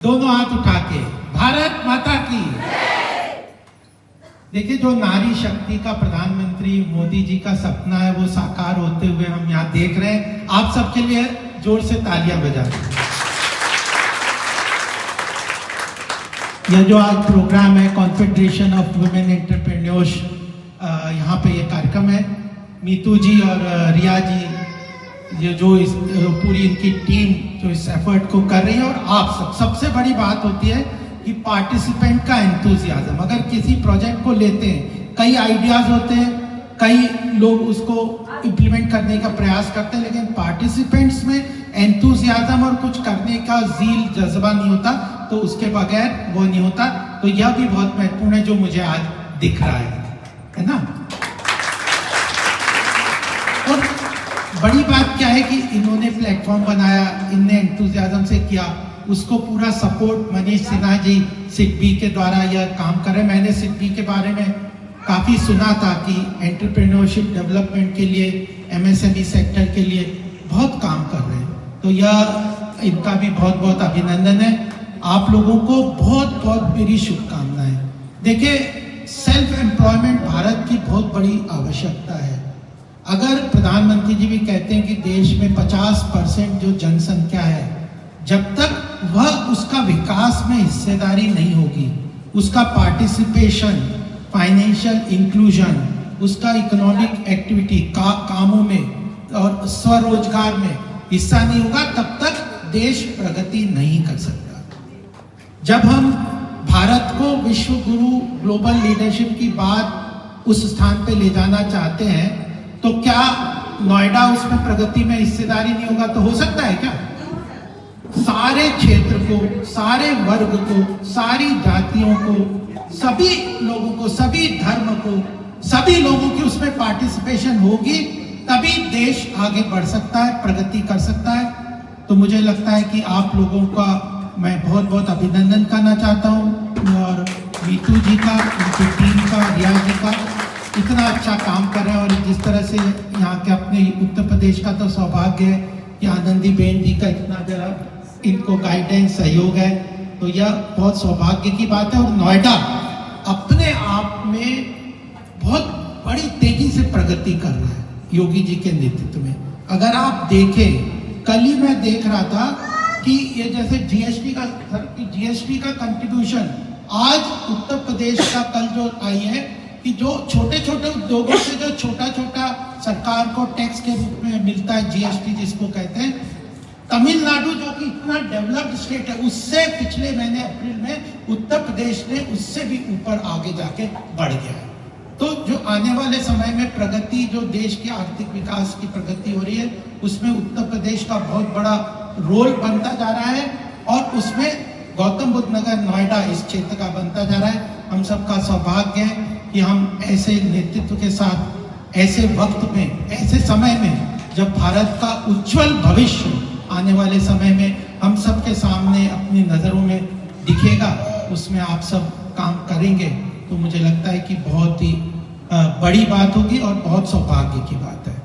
दोनों हाथ उठा के भारत माता की। देखिए, जो नारी शक्ति का प्रधानमंत्री मोदी जी का सपना है वो साकार होते हुए हम यहाँ देख रहे हैं। आप सबके लिए जोर से तालियां बजा रहे हैं। यह जो आज प्रोग्राम है कॉन्फेडरेशन ऑफ वुमेन एंटरप्रेन्योर्स, यहाँ पे ये कार्यक्रम है। मीतू जी और रिया जी, ये जो पूरी इनकी टीम जो इस एफर्ट को कर रही है, और आप सबसे बड़ी बात होती है कि पार्टिसिपेंट का एंथुसियाज्म। अगर किसी प्रोजेक्ट को लेते हैं, कई आइडियाज होते हैं, कई लोग उसको इम्प्लीमेंट करने का प्रयास करते हैं, लेकिन पार्टिसिपेंट्स में एंथुसियाज्म और कुछ करने का ज़ील, जज्बा नहीं होता, तो उसके बगैर वो नहीं होता। तो यह भी बहुत महत्वपूर्ण है जो मुझे आज दिख रहा है ना। और बड़ी बात क्या है कि इन्होंने प्लेटफॉर्म बनाया, इनने एंथुसियाज्म से किया, उसको पूरा सपोर्ट मनीष सिन्हा जी सिडबी के द्वारा यह काम कर रहे हैं। मैंने सिडबी के बारे में काफ़ी सुना था कि एंटरप्रेन्योरशिप डेवलपमेंट के लिए, एमएसएमई सेक्टर के लिए बहुत काम कर रहे हैं। तो यह इनका भी बहुत बहुत अभिनंदन है। आप लोगों को बहुत बहुत मेरी शुभकामनाएं। देखिए, सेल्फ एम्प्लॉयमेंट भारत की बहुत बड़ी आवश्यकता है। अगर प्रधानमंत्री जी भी कहते हैं कि देश में 50% जो जनसंख्या है, जब तक वह उसका विकास में हिस्सेदारी नहीं होगी, उसका पार्टिसिपेशन, फाइनेंशियल इंक्लूजन, उसका इकोनॉमिक एक्टिविटी कामों में और स्वरोजगार में हिस्सा नहीं होगा, तब तक देश प्रगति नहीं कर सकता। जब हम भारत को विश्व गुरु ग्लोबल लीडरशिप की बात उस स्थान पे ले जाना चाहते हैं, तो क्या नोएडा उसमें प्रगति में हिस्सेदारी नहीं होगा? तो हो सकता है क्या? सारे क्षेत्र को, सारे वर्ग को, सारी जातियों को, सभी लोगों को, सभी धर्म को, सभी लोगों की उसमें पार्टिसिपेशन होगी, तभी देश आगे बढ़ सकता है, प्रगति कर सकता है। तो मुझे लगता है कि आप लोगों का मैं बहुत बहुत अभिनंदन करना चाहता हूँ, और मीतू जी का, उनकी टीम का, रिया जी का, इतना अच्छा काम कर रहे हैं। और जिस तरह से यहाँ के अपने उत्तर प्रदेश का तो सौभाग्य है कि आनंदी बेन जी का इतना जरा इनको गाइडेंस, सहयोग है, तो यह बहुत सौभाग्य की बात है। और नोएडा अपने आप में बहुत बड़ी तेजी से प्रगति कर रहा है योगी जी के नेतृत्व में। अगर आप देखें, कल ही मैं देख रहा था कि ये जैसे जीएसटी का कंट्रीब्यूशन आज उत्तर प्रदेश का कल जो आई है कि जो छोटे छोटे उद्योगों से जो छोटा छोटा सरकार को टैक्स के रूप में मिलता है, जीएसटी जिसको कहते हैं, तमिलनाडु जो कि इतना डेवलप्ड स्टेट है, उससे पिछले महीने अप्रैल में उत्तर प्रदेश ने उससे भी ऊपर आगे जाके बढ़ गया है। तो जो आने वाले समय में प्रगति, जो देश के आर्थिक विकास की प्रगति हो रही है, उसमें उत्तर प्रदेश का बहुत बड़ा रोल बनता जा रहा है, और उसमें गौतम बुद्ध नगर, नोएडा इस क्षेत्र का बनता जा रहा है। हम सबका सौभाग्य है कि हम ऐसे नेतृत्व के साथ, ऐसे वक्त में, ऐसे समय में, जब भारत का उज्जवल भविष्य आने वाले समय में हम सबके सामने अपनी नज़रों में दिखेगा, उसमें आप सब काम करेंगे, तो मुझे लगता है कि बहुत ही बड़ी बात होगी और बहुत सौभाग्य की बात है।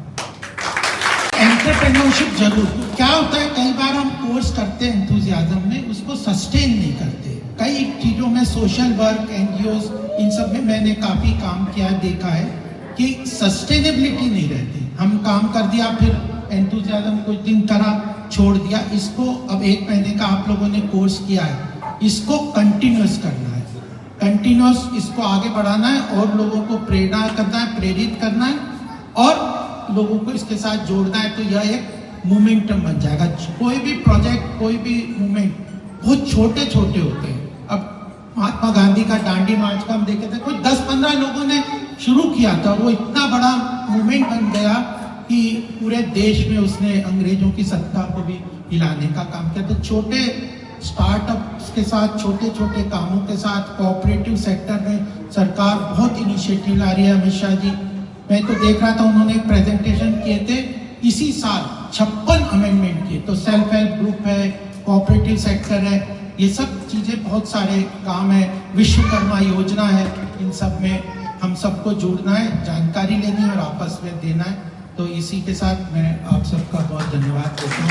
एंटरप्रेन्योरशिप जरूर, क्या होता है, कई बार हम कोर्स करते हैं एंथुसियाज्म में, उसको सस्टेन नहीं करते। कई चीज़ों में, सोशल वर्क, एनजीओज, इन सब में मैंने काफ़ी काम किया, देखा है कि सस्टेनेबिलिटी नहीं रहती। हम काम कर दिया, फिर एंथुसियाज्म कुछ दिन करा, छोड़ दिया। इसको अब 1 महीने का आप लोगों ने कोर्स किया है, इसको कंटिन्यूस करना है, कंटिन्यूस इसको आगे बढ़ाना है, और लोगों को प्रेरणा करना है, प्रेरित करना है, और लोगों को इसके साथ जोड़ना है। तो यह एक मोमेंटम बन जाएगा। कोई भी प्रोजेक्ट, कोई भी मूवमेंट बहुत छोटे छोटे होते हैं। अब महात्मा गांधी का दांडी मार्च का हम देखे थे, कोई 10-15 लोगों ने शुरू किया था, वो इतना बड़ा मूवमेंट बन गया कि पूरे देश में उसने अंग्रेजों की सत्ता को भी हिलाने का काम किया। तो छोटे स्टार्टअप्स के साथ, छोटे छोटे कामों के साथ, कोऑपरेटिव सेक्टर में सरकार बहुत इनिशिएटिव ला रही है। अमित शाह जी, मैं तो देख रहा था, उन्होंने एक प्रेजेंटेशन किए थे, इसी साल 56 अमेंडमेंट किए। तो सेल्फ हेल्प ग्रुप है, कोऑपरेटिव सेक्टर है, ये सब चीज़ें, बहुत सारे काम है, विश्वकर्मा योजना है, इन सब में हम सबको जुड़ना है, जानकारी लेनी है और आपस में देना है। तो इसी के साथ मैं आप सबका बहुत धन्यवाद देता हूँ।